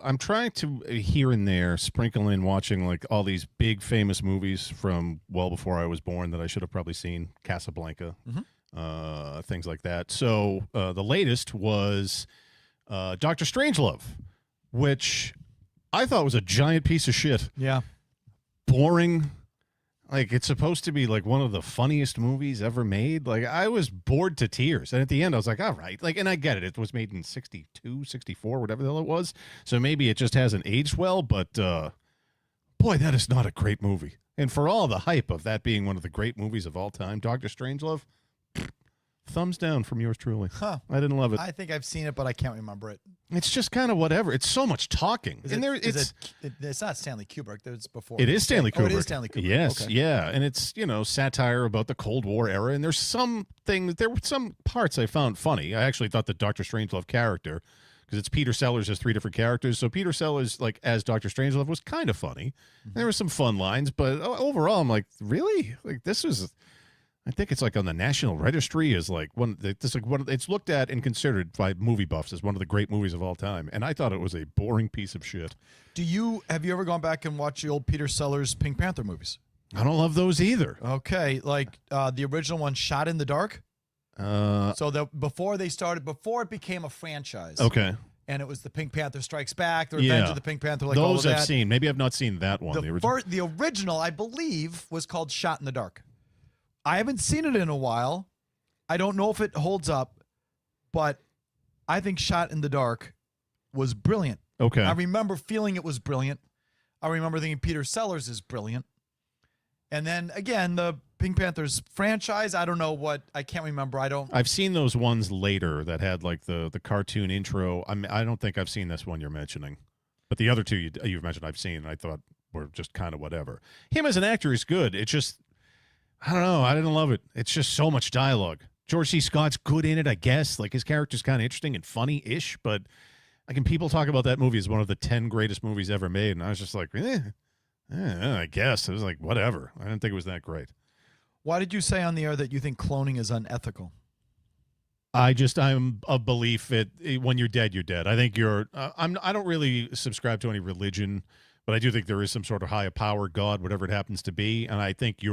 I'm trying to here and there sprinkle in watching like all these big famous movies from well before I was born that I should have probably seen. Casablanca, things like that. So the latest was Dr. Strangelove, which I thought was a giant piece of shit. Yeah. Boring. Like, it's supposed to be like one of the funniest movies ever made. Like, I was bored to tears. And at the end, I was like, all right. Like, and I get it. It was made in 62, 64, whatever the hell it was. So maybe it just hasn't aged well. But, boy, that is not a great movie. And for all the hype of that being one of the great movies of all time, Dr. Strangelove, thumbs down from yours truly. Huh. I didn't love it. I think I've seen it, but I can't remember it. It's just kind of whatever. It's so much talking. It's not Stanley Kubrick. It's before. It is Stanley Kubrick. Oh, it is Stanley Kubrick. Yes, okay. yeah. And it's, satire about the Cold War era. And there were some parts I found funny. I actually thought the Dr. Strangelove character, because it's Peter Sellers as three different characters. So Peter Sellers, like, as Dr. Strangelove was kind of funny. There were some fun lines. But overall, I'm like, really? Like, this was... I think it's like on the National Registry is like it's looked at and considered by movie buffs as one of the great movies of all time. And I thought it was a boring piece of shit. Have you ever gone back and watched the old Peter Sellers Pink Panther movies? I don't love those either. Okay. Like the original one, Shot in the Dark. Before it became a franchise. Okay. And it was the Pink Panther Strikes Back, the Revenge of the Pink Panther. Like those all of that. I've seen. Maybe I've not seen that one. The original, I believe, was called Shot in the Dark. I haven't seen it in a while. I don't know if it holds up, but I think Shot in the Dark was brilliant. Okay. I remember feeling it was brilliant. I remember thinking Peter Sellers is brilliant. And then, again, the Pink Panthers franchise, I don't know what, I can't remember. I've seen those ones later that had like the cartoon intro. I don't think I've seen this one you're mentioning. But the other two you've mentioned I've seen, and I thought were just kind of whatever. Him as an actor is good. It's just... I don't know. I didn't love it. It's just so much dialogue. George C. Scott's good in it, I guess. Like, his character's kind of interesting and funny-ish, but people talk about that movie as one of the 10 greatest movies ever made, and I was just like, I guess. It was like, whatever. I didn't think it was that great. Why did you say on the air that you think cloning is unethical? I'm of belief when you're dead, you're dead. I think I don't really subscribe to any religion, but I do think there is some sort of higher power, God, whatever it happens to be, and I think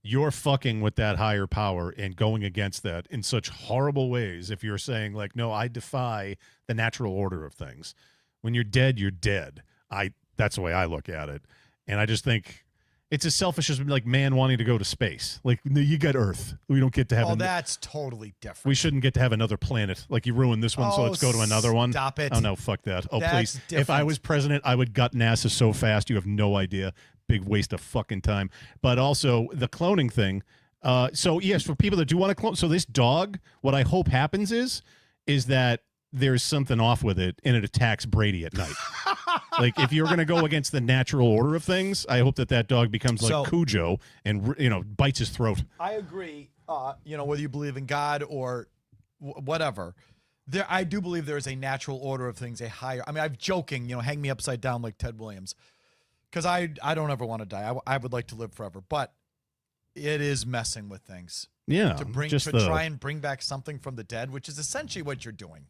you're fucking with that higher power and going against that in such horrible ways if you're saying, like, no, I defy the natural order of things. When you're dead, you're dead. That's the way I look at it. And I just think it's as selfish as, like, man wanting to go to space. Like, you got Earth. We don't get to have... Oh, that's totally different. We shouldn't get to have another planet. Like, you ruined this one, so let's go to another one. Stop it. Oh, no, fuck that. Oh, that's please. different. If I was president, I would gut NASA so fast, you have no idea. Big waste of fucking time. But also the cloning thing. So yes, for people that do want to clone, so this dog, what I hope happens is that there's something off with it and it attacks Brady at night. Like, if you're going to go against the natural order of things, I hope that dog becomes like Cujo and bites his throat. I agree. Whether you believe in God or whatever, I do believe there is a natural order of things, a higher. I mean, I'm joking. Hang me upside down like Ted Williams. Because I don't ever want to die. I would like to live forever. But it is messing with things. Yeah. To try and bring back something from the dead, which is essentially what you're doing.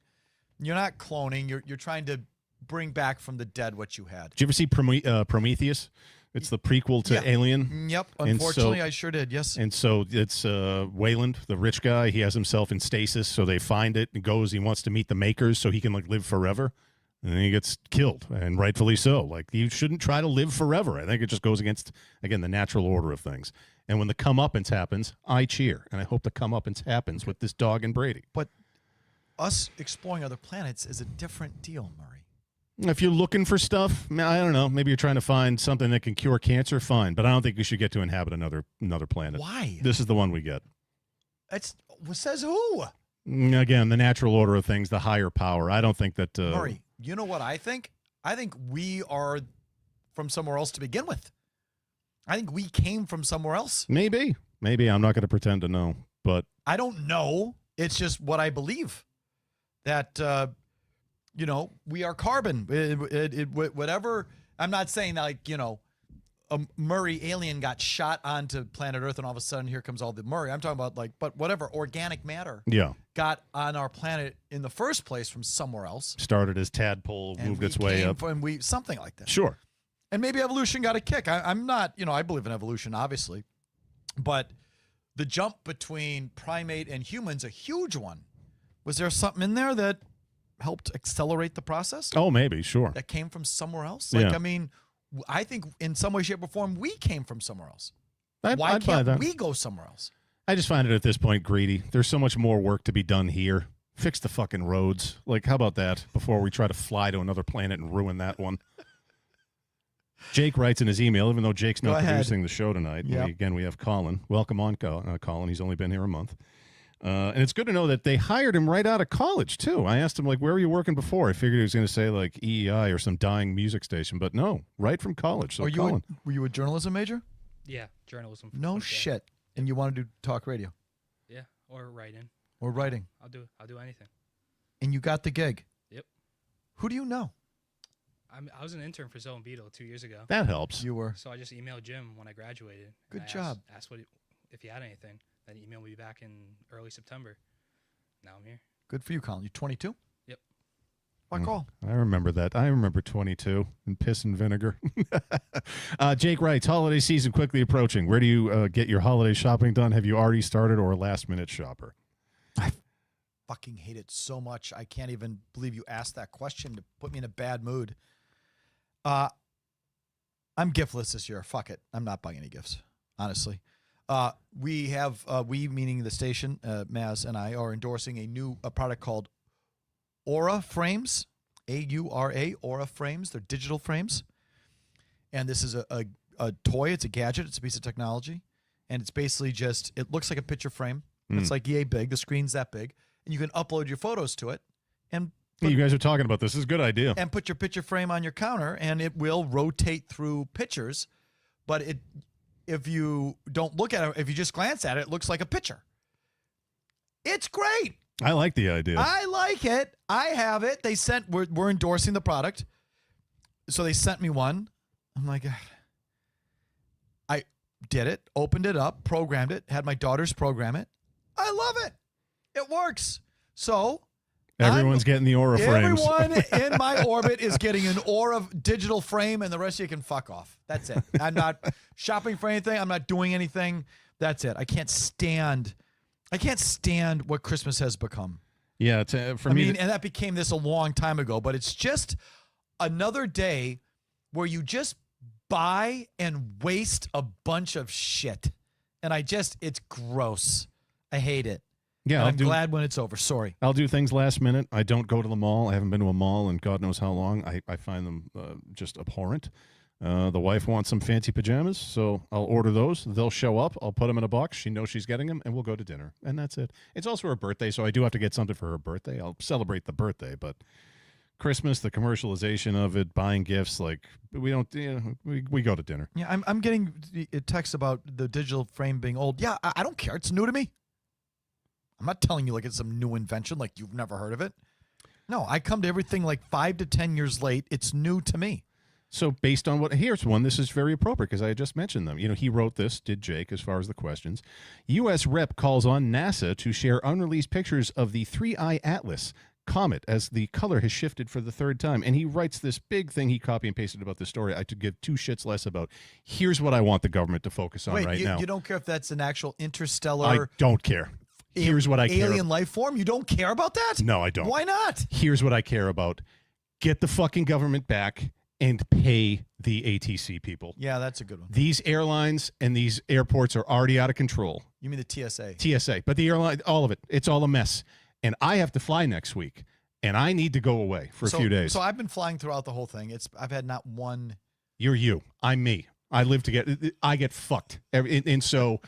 You're not cloning. You're trying to bring back from the dead what you had. Did you ever see Prometheus? It's the prequel to Alien. Yep. Unfortunately, I sure did. Yes. And so it's Wayland, the rich guy. He has himself in stasis. So they find it and he wants to meet the makers so he can like live forever. And then he gets killed, and rightfully so. Like, you shouldn't try to live forever. I think it just goes against, again, the natural order of things. And when the comeuppance happens, I cheer. And I hope the comeuppance happens with this dog and Brady. But us exploring other planets is a different deal, Murray. If you're looking for stuff, I don't know. Maybe you're trying to find something that can cure cancer, fine. But I don't think you should get to inhabit another planet. Why? This is the one we get. Says who? Again, the natural order of things, the higher power. I don't think that... Murray, you know what I think? I think we are from somewhere else to begin with. I think we came from somewhere else. Maybe. I'm not going to pretend to know, but... I don't know. It's just what I believe. That, we are carbon. Whatever. I'm not saying that, like, a Murray alien got shot onto planet Earth and all of a sudden here comes all the Murray. I'm talking about, like, but whatever, organic matter. Yeah. got on our planet in the first place from somewhere else. Started as tadpole, And moved we its way came up. from- we something like that. Sure. And maybe evolution got a kick. I'm not, I believe in evolution, obviously. But the jump between primate and humans, a huge one. Was there something in there that helped accelerate the process? Oh, maybe. Sure. That came from somewhere else? Yeah. I mean, I think in some way, shape, or form, we came from somewhere else. Why I'd buy can't that. we go somewhere else? I just find it at this point greedy. There's so much more work to be done here. Fix the fucking roads. Like, how about that before we try to fly to another planet and ruin that one? Jake writes in his email, even though Jake's Go not ahead. producing the show tonight. Yep. Again, we have Colin. Welcome on, Colin. He's only been here a month. And it's good to know that they hired him right out of college, too. I asked him, like, where were you working before? I figured he was going to say, like, EEI or some dying music station. But no, right from college. So, Colin. Were you a journalism major? Yeah, journalism. No Okay. shit. And you want to do talk radio Yeah, or writing. or writing? I'll do anything. And you got the gig? Yep. Who do you know? I was an intern for Zone Beetle 2 years ago. That helps. You were. So I just emailed Jim when I graduated. and Good I job. Asked if he had anything. Then he emailed me back in early September. Now I'm here. Good for you, Colin. You 22? Yep. Why call? I remember that. I remember 22 and piss and vinegar. Jake writes, holiday season quickly approaching. Where do you get your holiday shopping done? Have you already started or a last-minute shopper? Fucking hate it so much. I can't even believe you asked that question to put me in a bad mood. I'm giftless this year. Fuck it. I'm not buying any gifts, honestly. We have, we meaning the station, Maz and I, are endorsing a product called Aura Frames, A-U-R-A, Aura Frames. They're digital frames. And this is a toy. It's a gadget. It's a piece of technology. And it's basically just, it looks like a picture frame. It's like yay big. The screen's that big. And you can upload your photos to it and You guys are talking about this. This is a good idea. and put your picture frame on your counter, and it will rotate through pictures. But if you don't look at it, if you just glance at it, it looks like a picture. It's great. I like the idea. I like it. I have it. They sent. We're endorsing the product, so they sent me one. I'm like, I did it, opened it up, programmed it, had my daughters program it. I love it. It works. So Everyone's getting the Aura frames. everyone in my orbit is getting an Aura digital frame, and the rest of you can fuck off. That's it. I'm not shopping for anything. I'm not doing anything. That's it. I can't stand what Christmas has become. Yeah, for me, and that became this a long time ago, but it's just another day where you just buy and waste a bunch of shit. And it's gross. I hate it. yeah, And I'll I'm do, glad when it's over. Sorry. I'll do things last minute. I don't go to the mall. I haven't been to a mall in God knows how long. I find them just abhorrent. The wife wants some fancy pajamas, so I'll order those. They'll show up. I'll put them in a box. She knows she's getting them, and we'll go to dinner. And that's it. It's also her birthday, so I do have to get something for her birthday. I'll celebrate the birthday, but Christmas, the commercialization of it, buying gifts, like we don't, we go to dinner. Yeah, I'm getting a text about the digital frame being old. Yeah, I don't care. It's new to me. I'm not telling you like it's some new invention, like you've never heard of it. No, I come to everything like 5 to 10 years late. It's new to me. So based on here's one, this is very appropriate because I had just mentioned them. He wrote this, did Jake, as far as the questions. U.S. Rep calls on NASA to share unreleased pictures of the 3I Atlas comet as the color has shifted for the third time. And he writes this big thing he copy and pasted about the story I could give two shits less about. Here's what I want the government to focus on now. You don't care if that's an actual interstellar I don't care. Here's what I care alien life form? You don't care about that? No, I don't. Why not? Here's what I care about. Get the fucking government back and pay the ATC people. Yeah, that's a good one. These airlines and these airports are already out of control. You mean the TSA? TSA. But the airline, all of it, it's all a mess. And I have to fly next week, and I need to go away for a few days. So I've been flying throughout the whole thing. I've had not one. You're you. I'm me. I live to get fucked. And so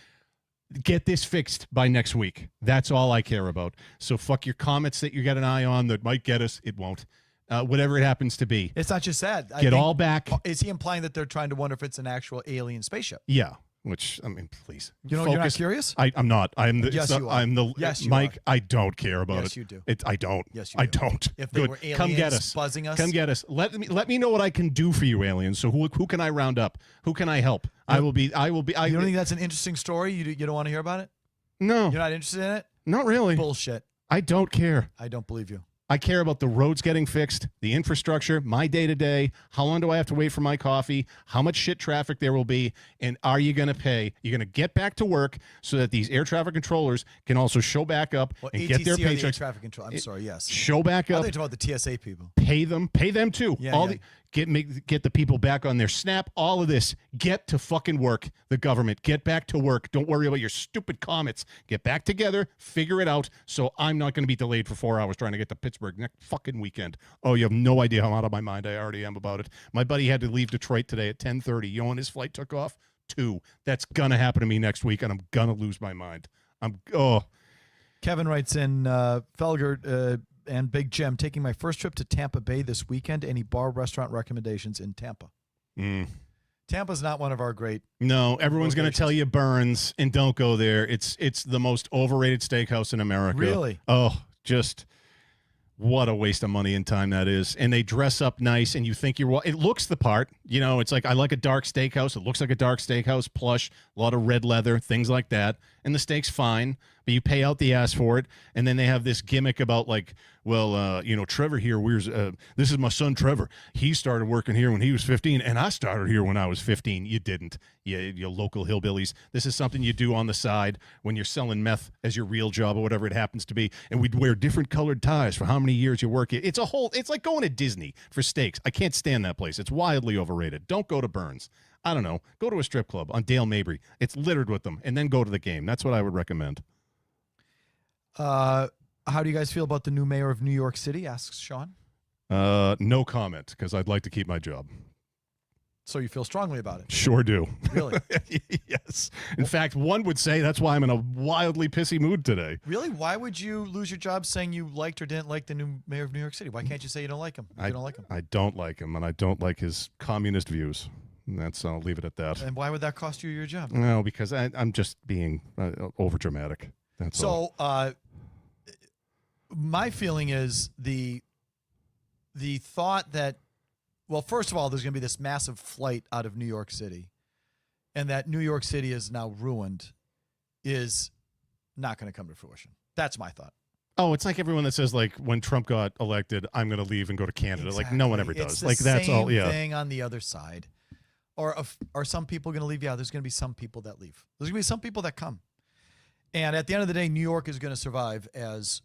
get this fixed by next week. That's all I care about. So fuck your comets that you got an eye on that might get us. It won't. Whatever it happens to be. It's not just that. Get all back. Is he implying that they're trying to wonder if it's an actual alien spaceship? Yeah. Which, I mean, please. You're not curious? I'm not. I'm the. Yes, you are. I'm the. Yes, you Mike, are. I don't care about it. Yes, you do. I don't. Yes, you I do. don't. If they Good. were aliens Come get us. buzzing us. Come get us. Let me know what I can do for you, aliens. So who can I round up? Who can I help? I will be. You don't think that's an interesting story? You don't want to hear about it? No. You're not interested in it? Not really. Bullshit. I don't care. I don't believe you. I care about the roads getting fixed, the infrastructure, my day-to-day. How long do I have to wait for my coffee? How much shit traffic there will be? And are you going to pay? You're going to get back to work so that these air traffic controllers can also show back up and ATC get their are the air paychecks. traffic control. I'm sorry, yes. Show back I up. think about the TSA people. Pay them too. Yeah, Get the people back on their snap. All of this. Get to fucking work. The government. Get back to work. Don't worry about your stupid comments. Get back together. Figure it out. So I'm not going to be delayed for 4 hours trying to get to Pittsburgh next fucking weekend. Oh, you have no idea how out of my mind I already am about it. My buddy had to leave Detroit today at 10:30. You know when his flight took off? 2. That's gonna happen to me next week, and I'm gonna lose my mind. Kevin writes in, Felger and Big Jim, taking my first trip to Tampa Bay this weekend. Any bar restaurant recommendations in Tampa? Tampa's not one of our great. No, everyone's going to tell you Burns, and don't go there. It's the most overrated steakhouse in America. Really? Oh, just what a waste of money and time that is. And they dress up nice, and you think it looks the part. You know, it's like, I like a dark steakhouse. It looks like a dark steakhouse, plush, a lot of red leather, things like that. And the steak's fine, but you pay out the ass for it. And then they have this gimmick about like, well, Trevor here, this is my son Trevor. He started working here when he was 15, and I started here when I was 15. You didn't. You local hillbillies. This is something you do on the side when you're selling meth as your real job or whatever it happens to be. And we'd wear different colored ties for how many years you work. It's like going to Disney for steaks. I can't stand that place. It's wildly overrated. Don't go to Burns. I don't know. Go to a strip club on Dale Mabry. It's littered with them. And then go to the game. That's what I would recommend. How do you guys feel about the new mayor of New York City? Asks Sean. No comment, because I'd like to keep my job. So you feel strongly about it? Sure do. Really? Yes. In fact, one would say that's why I'm in a wildly pissy mood today. Really? Why would you lose your job saying you liked or didn't like the new mayor of New York City? Why can't you say you don't like him? You don't like him. I don't like him, and I don't like his communist views. I'll leave it at that. And why would that cost you your job? No, because I'm just being over dramatic. That's all. So, my feeling is the thought that, well, first of all, there's going to be this massive flight out of New York City, and that New York City is now ruined is not going to come to fruition. That's my thought. Oh, it's like everyone that says, like, when Trump got elected, I'm going to leave and go to Canada. Exactly. Like, no one ever does. It's Like, that's all. Yeah. Thing on the other side. Or are some people going to leave? Yeah, there's going to be some people that leave. There's going to be some people that come. And at the end of the day, New York is going to survive as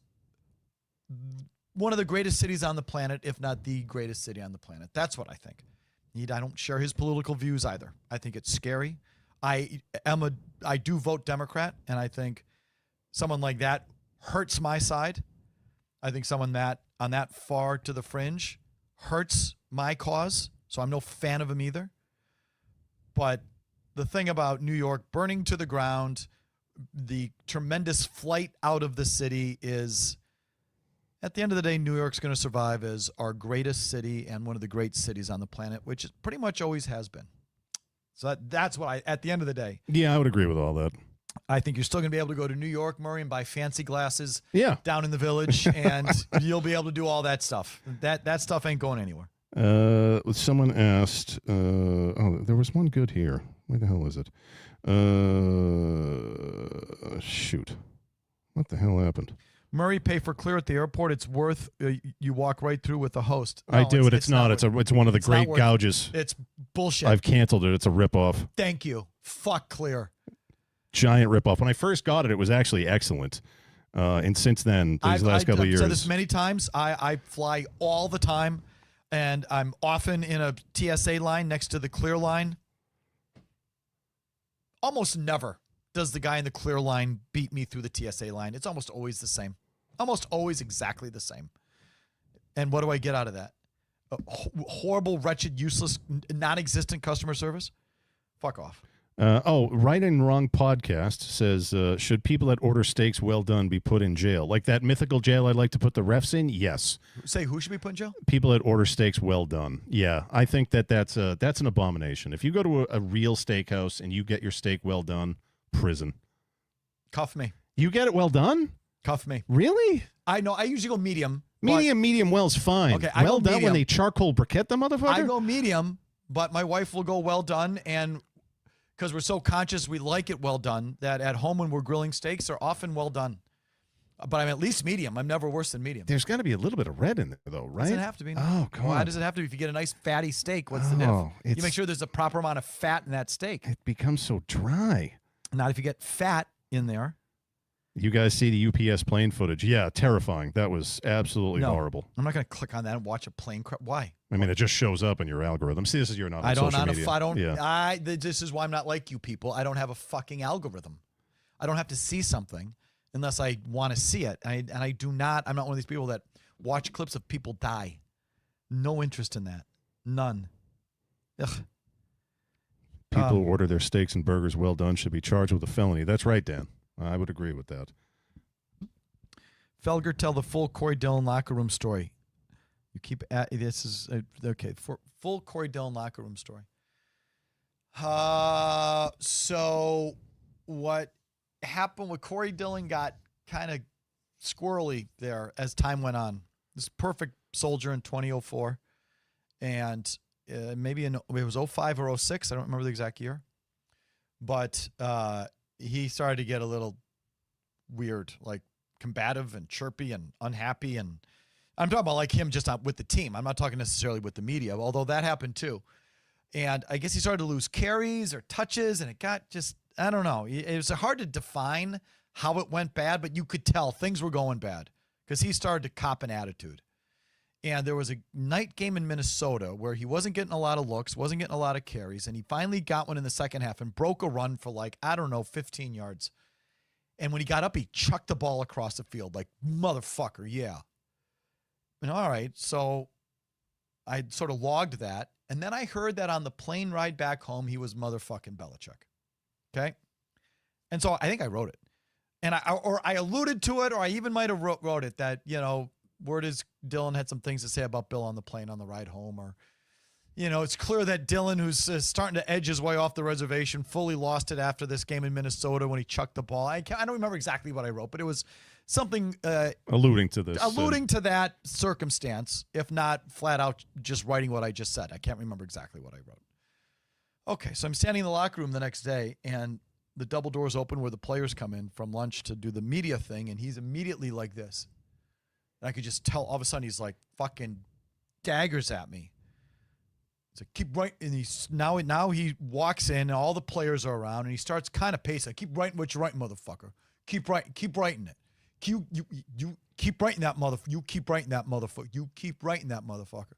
one of the greatest cities on the planet, if not the greatest city on the planet. That's what I think. I don't share his political views either. I think it's scary. I do vote Democrat, and I think someone like that hurts my side. I think someone that on that far to the fringe hurts my cause. So I'm no fan of him either. But the thing about New York burning to the ground, the tremendous flight out of the city is, at the end of the day, New York's going to survive as our greatest city and one of the great cities on the planet, which it pretty much always has been. So that's what at the end of the day. Yeah, I would agree with all that. I think you're still going to be able to go to New York, Murray, and buy fancy glasses down in the Village, and you'll be able to do all that stuff. That stuff ain't going anywhere. Someone asked, there was one good here. Where the hell is it? Shoot. What the hell happened? Murray, pay for clear at the airport. It's worth, you walk right through with the host. No, I do it. It's not. It's one of the great gouges. It's bullshit. I've canceled it. It's a ripoff. Thank you. Fuck clear. Giant ripoff. When I first got it, it was actually excellent. And since then, these last couple of years. I've said this many times. I fly all the time, and I'm often in a TSA line next to the clear line. Almost never does the guy in the clear line beat me through the TSA line. It's almost always the same. Almost always exactly the same. And what do I get out of that? Horrible, wretched, useless, non-existent customer service? Fuck off. Right and Wrong podcast says, should people that order steaks well done be put in jail? Like that mythical jail I'd like to put the refs in? Yes. Say who should be put in jail? People that order steaks well done. Yeah, I think that's an abomination. If you go to a real steakhouse and you get your steak well done, prison. Cuff me. You get it well done? Cuff me. Really? I know. I usually go medium. Medium well's fine. Okay, well done when they charcoal briquette the motherfucker? I go medium, but my wife will go well done, and because we're so conscious we like it well done, that at home when we're grilling steaks, they're often well done. But I'm at least medium. I'm never worse than medium. There's got to be a little bit of red in there, though, right? Doesn't have to be. No. Oh, God. Why does it have to be? If you get a nice fatty steak, what's the diff? You make sure there's a proper amount of fat in that steak. It becomes so dry. Not if you get fat in there. You guys see the UPS plane footage? Yeah, terrifying. That was absolutely horrible. I'm not going to click on that and watch a plane crash. Why? I mean, it just shows up in your algorithm. See, this is you're not on social media. This is why I'm not like you people. I don't have a fucking algorithm. I don't have to see something unless I want to see it. And I do not. I'm not one of these people that watch clips of people die. No interest in that. None. Ugh. People who order their steaks and burgers well done should be charged with a felony. That's right, Dan. I would agree with that. Felger, tell the full Corey Dillon locker room story. You keep at this is okay. For full Corey Dillon locker room story. So what happened with Corey Dillon got kind of squirrely there as time went on. This perfect soldier in 2004, and maybe it was 05 or 06. I don't remember the exact year, but he started to get a little weird, like combative and chirpy and unhappy. And I'm talking about like him just not with the team. I'm not talking necessarily with the media, although that happened too. And I guess he started to lose carries or touches, and it got just, I don't know. It was hard to define how it went bad, but you could tell things were going bad because he started to cop an attitude. And there was a night game in Minnesota where he wasn't getting a lot of looks, wasn't getting a lot of carries, and he finally got one in the second half and broke a run for 15 yards. And when he got up, he chucked the ball across the field like, motherfucker, yeah. And all right, so I sort of logged that. And then I heard that on the plane ride back home, he was motherfucking Belichick. Okay? And so I think I wrote it. And I alluded to it, or I even might have wrote it that, word is Dillon had some things to say about Bill on the plane on the ride home, or, it's clear that Dillon, who's starting to edge his way off the reservation, fully lost it after this game in Minnesota when he chucked the ball. I don't remember exactly what I wrote, but it was something alluding to this, to that circumstance, if not flat out just writing what I just said. I can't remember exactly what I wrote. Okay, so I'm standing in the locker room the next day, and the double doors open where the players come in from lunch to do the media thing, and he's immediately like this. And I could just tell all of a sudden he's like fucking daggers at me. He's like, keep writing. And he's now he walks in and all the players are around and he starts kind of pacing. Keep writing what you're writing, motherfucker. Keep writing it. You keep writing that motherfucker. You keep writing that motherfucker. You keep writing that motherfucker.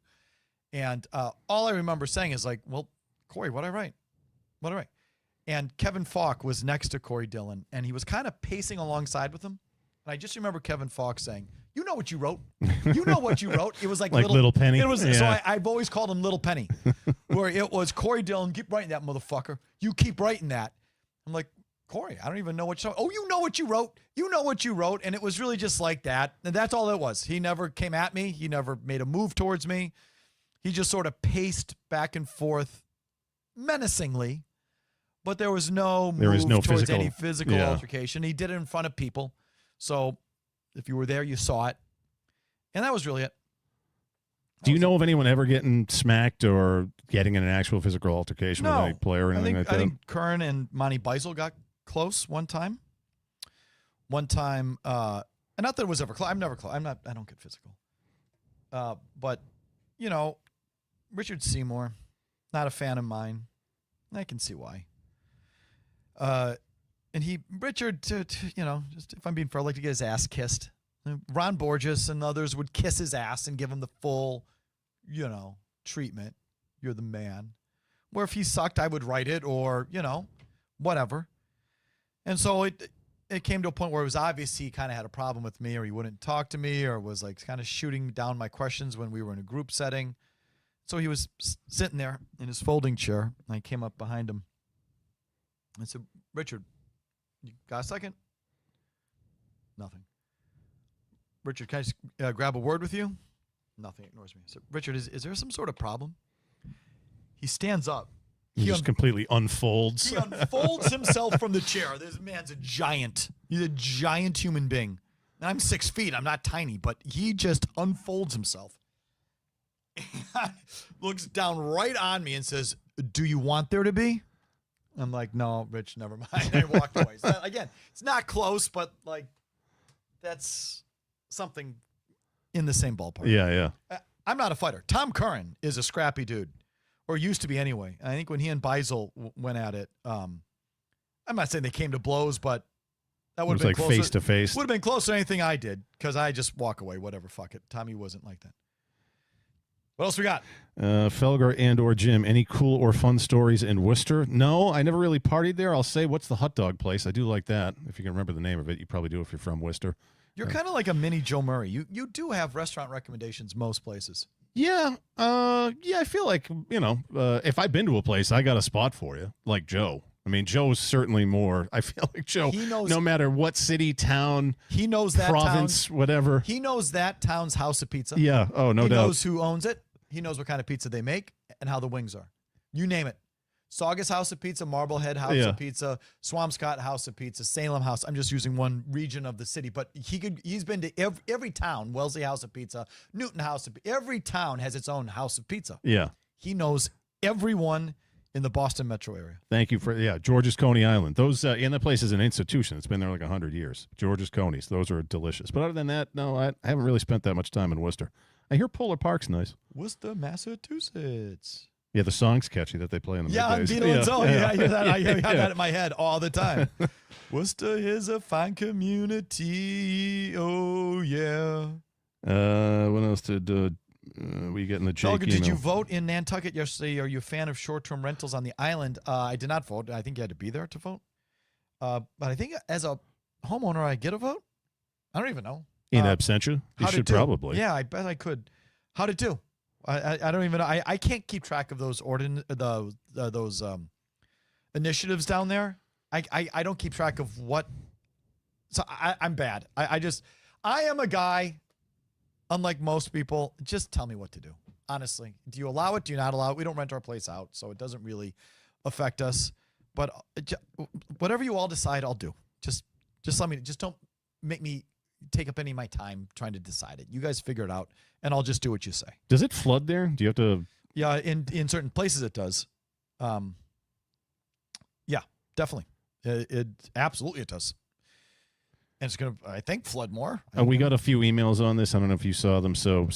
And all I remember saying is like, well, Corey, what'd I write? What'd I write? And Kevin Falk was next to Corey Dillon and he was kind of pacing alongside with him. And I just remember Kevin Falk saying, you know what you wrote. You know what you wrote. It was like Little Penny. It was yeah. So I've always called him Little Penny, where it was Corey Dillon. Keep writing that motherfucker. You keep writing that. I'm like, Corey, I don't even know what you. Oh, you know what you wrote. You know what you wrote, and it was really just like that. And that's all it was. He never came at me. He never made a move towards me. He just sort of paced back and forth, menacingly, but there was no move towards any physical altercation. He did it in front of people, so. If you were there, you saw it. And that was really it. Do you know of anyone ever getting smacked or getting in an actual physical altercation with any player or anything like that? I think Kern and Monty Beisel got close one time. And not that it was ever close. I'm never close. I don't get physical. But, Richard Seymour, not a fan of mine. I can see why. And Richard, just if I'm being fair, I'd like to get his ass kissed. Ron Borges and others would kiss his ass and give him the full, treatment. You're the man. Where if he sucked, I would write it or, whatever. And so it came to a point where it was obvious he kind of had a problem with me or he wouldn't talk to me or was like kind of shooting down my questions when we were in a group setting. So he was sitting there in his folding chair and I came up behind him. I said, Richard, you got a second? Nothing. Richard, can I just grab a word with you? Nothing. Ignores me. So, Richard, is there some sort of problem? He stands up. He just completely unfolds. He unfolds himself from the chair. This man's a giant. He's a giant human being. And I'm 6 feet. I'm not tiny, but he just unfolds himself. Looks down right on me and says, do you want there to be? I'm like, no, Rich, never mind. I walked away. So again, it's not close, but like, that's something in the same ballpark. Yeah. I'm not a fighter. Tom Curran is a scrappy dude, or used to be anyway. I think when he and Beisel went at it, I'm not saying they came to blows, but that It would was have been like closer. face to face. Would have been closer to anything I did because I just walk away, whatever, fuck it. Tommy wasn't like that. What else we got? Felger and or Jim, any cool or fun stories in Worcester? No, I never really partied there. I'll say, what's the hot dog place? I do like that. If you can remember the name of it, you probably do if you're from Worcester. You're kind of like a mini Joe Murray. You do have restaurant recommendations most places. Yeah, I feel like, if I've been to a place, I got a spot for you, like Joe. I mean, Joe's certainly more. I feel like Joe, He knows- no matter what city, town, He knows that province, whatever. He knows that town's house of pizza. Yeah, oh, no he doubt. knows who owns it. He knows what kind of pizza they make and how the wings are. You name it. Saugus House of Pizza, Marblehead House Yeah. of Pizza, Swampscott House of Pizza, Salem House. I'm just using one region of the city, but he's been to every town. Wellesley House of Pizza, Newton House of Every town has its own house of pizza. Yeah. He knows everyone in the Boston metro area. Thank you for, George's Coney Island. Those, and that place is an institution. It's been there like 100 years. George's Coney's. Those are delicious. But other than that, no, I haven't really spent that much time in Worcester. I hear Polar Park's nice. Worcester, Massachusetts. Yeah, the song's catchy that they play in the Yeah, on middays. Beetle and Zone. Yeah, I hear that. I have Yeah. that in my head all the time. Worcester is a fine community. Oh, yeah. What else did we get in the Jake Felger, did you email? vote in Nantucket yesterday? Are you a fan of short-term rentals on the island? I did not vote. I think you had to be there to vote. But I think as a homeowner, I get a vote. I don't even know. In absentia? You How'd it should do? probably. Yeah, I bet I could. How'd it do? I don't even know. I can't keep track of those those initiatives down there. I don't keep track of what. So I'm bad. I am a guy, unlike most people. Just tell me what to do. Honestly, do you allow it? Do you not allow it? We don't rent our place out, so it doesn't really affect us. But whatever you all decide, I'll do. Just let me. Just don't make me take up any of my time trying to decide it. You guys figure it out, and I'll just do what you say. Does it flood there? Do you have to? Yeah, in certain places it does. Yeah, definitely. It absolutely it does. And it's going to, I think, flood more. We got a few emails on this. I don't know if you saw them. So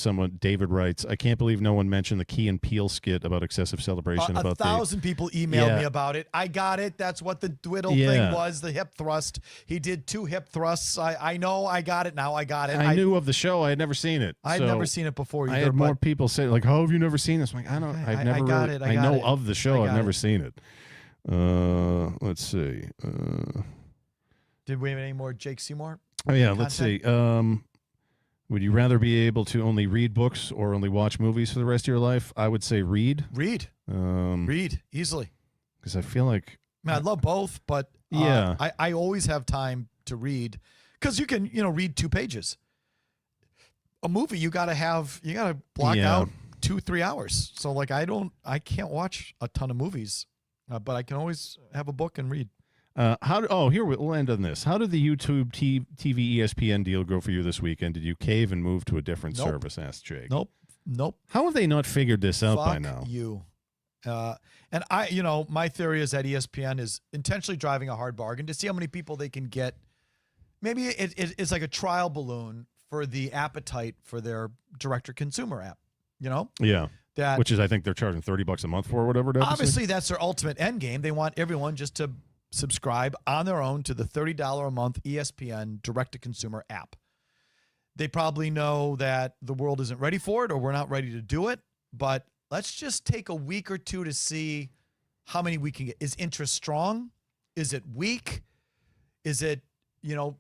David writes, I can't believe no one mentioned the Key and Peele skit about excessive celebration. About 1,000 people emailed Yeah. me about it. I got it. That's what the Dwiddle Yeah. thing was, the hip thrust. He did 2 hip thrusts. I know. I got it now. I got it. I knew of the show. I had never seen it. I'd so never seen it before either. I had more but people say, like, how have you never seen this? I'm like, I don't, Okay, I've I never got really, it, I got know it. of the show. I I've got never it. seen it. Let's see. Did we have any more Jake Seymour? Oh, yeah, let's see. Would you rather be able to only read books or only watch movies for the rest of your life? I would say read. Read easily. Because I feel like, I mean, I love both, but Yeah. I always have time to read because you can read 2 pages. A movie you got to block Yeah. out 2-3 hours. So like I can't watch a ton of movies, but I can always have a book and read. Here we'll end on this. How did the YouTube TV ESPN deal go for you this weekend? Did you cave and move to a different Nope. service? Asked Jake. Nope. How have they not figured this out by Fuck now? you. And my theory is that ESPN is intentionally driving a hard bargain to see how many people they can get. Maybe it's like a trial balloon for the appetite for their direct-to-consumer app. Yeah. That Which is, I think they're charging $30 a month for or whatever. It happens to be. obviously that's their ultimate end game. They want everyone just to subscribe on their own to the $30 a month ESPN direct-to-consumer app. They probably know that the world isn't ready for it or we're not ready to do it, but let's just take a week or two to see how many we can get. Is interest strong? Is it weak? Is it,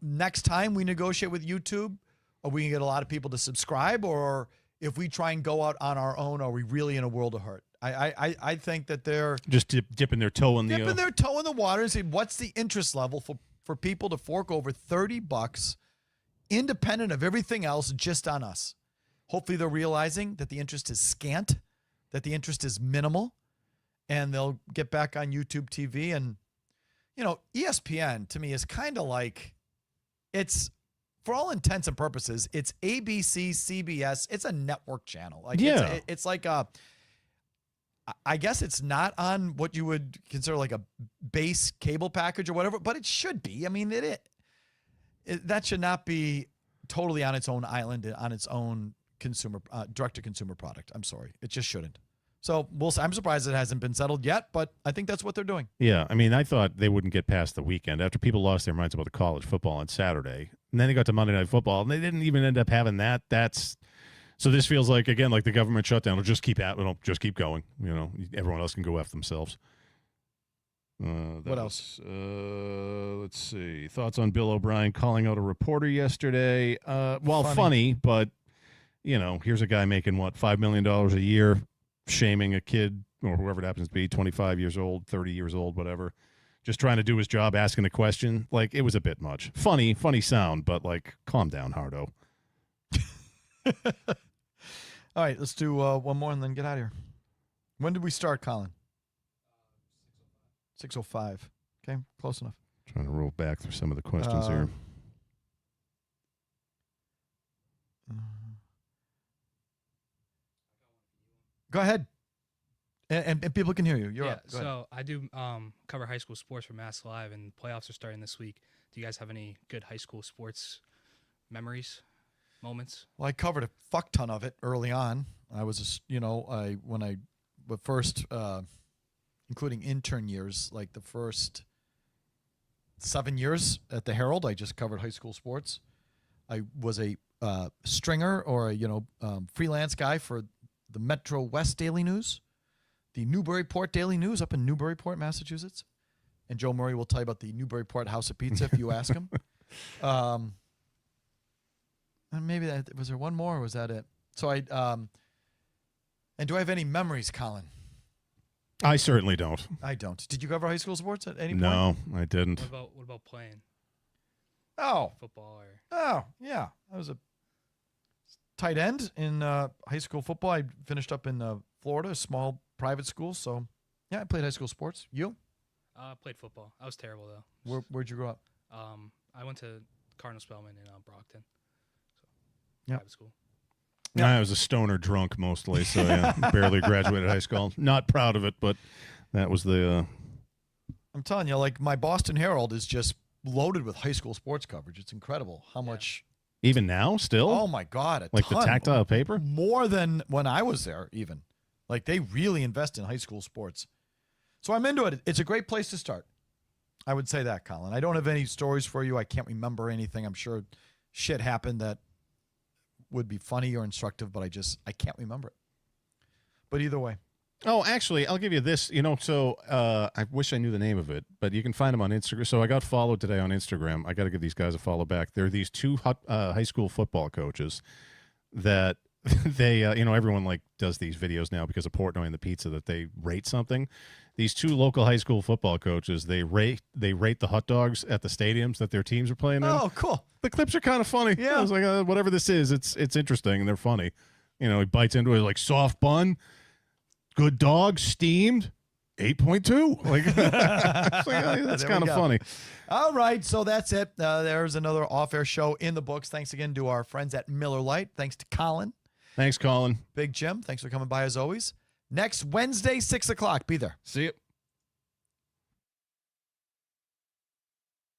next time we negotiate with YouTube, are we going to get a lot of people to subscribe? Or if we try and go out on our own, are we really in a world of hurt? I think that they're Just dipping their toe in the dipping their toe in the water and say, what's the interest level for people to fork over $30 independent of everything else just on us? Hopefully they're realizing that the interest is scant, that the interest is minimal, and they'll get back on YouTube TV. And, ESPN to me is kind of like, it's, for all intents and purposes, it's ABC, CBS. It's a network channel. Like Yeah. it's like a, I guess it's not on what you would consider like a base cable package or whatever, but it should be. I mean, that should not be totally on its own island, on its own consumer direct-to-consumer product. I'm sorry. It just shouldn't. So I'm surprised it hasn't been settled yet, but I think that's what they're doing. Yeah, I mean, I thought they wouldn't get past the weekend after people lost their minds about the college football on Saturday, and then they got to Monday Night Football, and they didn't even end up having that. So this feels like, again, like the government shutdown. It'll just keep it'll just keep going. Everyone else can go F themselves. What else? Let's see. Thoughts on Bill O'Brien calling out a reporter yesterday. Funny, but here's a guy making $5 million a year, shaming a kid or whoever it happens to be, 25 years old, 30 years old, whatever, just trying to do his job, asking a question. Like, it was a bit much. Funny sound, but like, calm down, Hardo. All right, let's do one more and then get out of here. When did we start, Colin? 6:05. Okay, close enough. Trying to roll back through some of the questions here. Go ahead. And people can hear you. You're up. Go ahead. So I do cover high school sports for Mass Live, and playoffs are starting this week. Do you guys have any good high school sports memories, moments? Well, I covered a fuck ton of it early on. I was, first, including intern years, like the first 7 years at the Herald, I just covered high school sports. I was a stringer or a freelance guy for the Metro West Daily News, the Newburyport Daily News up in Newburyport, Massachusetts. And Joe Murray will tell you about the Newburyport House of Pizza if you ask him. And maybe was there one more or was that it? So and do I have any memories, Colin? I certainly don't. I don't. Did you cover high school sports at any point? No, I didn't. What about playing? Oh. Football or? Oh, yeah. I was a tight end in high school football. I finished up in Florida, a small private school. So, yeah, I played high school sports. You? I played football. I was terrible, though. Where'd you grow up? I went to Cardinal Spellman in Brockton. So, yeah. Private school. Yeah. I was a stoner drunk mostly, so yeah, barely graduated high school. Not proud of it, but that was the... I'm telling you, like, my Boston Herald is just loaded with high school sports coverage. It's incredible how much... Even now, still? Oh, my God, like ton. The tactile paper? More than when I was there, even. Like, they really invest in high school sports. So I'm into it. It's a great place to start. I would say that, Colin. I don't have any stories for you. I can't remember anything. I'm sure shit happened that would be funny or instructive, but I can't remember it. But either way. Oh, actually, I'll give you this. So I wish I knew the name of it, but you can find them on Instagram. So I got followed today on Instagram. I got to give these guys a follow back. There are these two high school football coaches that they, everyone like does these videos now because of Portnoy and the pizza that they rate something. These two local high school football coaches, they rate the hot dogs at the stadiums that their teams are playing in. Oh, cool. The clips are kind of funny. Yeah. I was like, whatever this is, it's interesting and they're funny. He bites into it like soft bun, good dog, steamed, 8.2. Like, that's kind of funny. All right, so that's it. There's another off-air show in the books. Thanks again to our friends at Miller Lite. Thanks to Colin. Thanks, Colin. Big Jim, thanks for coming by as always. Next Wednesday, 6 o'clock. Be there. See you.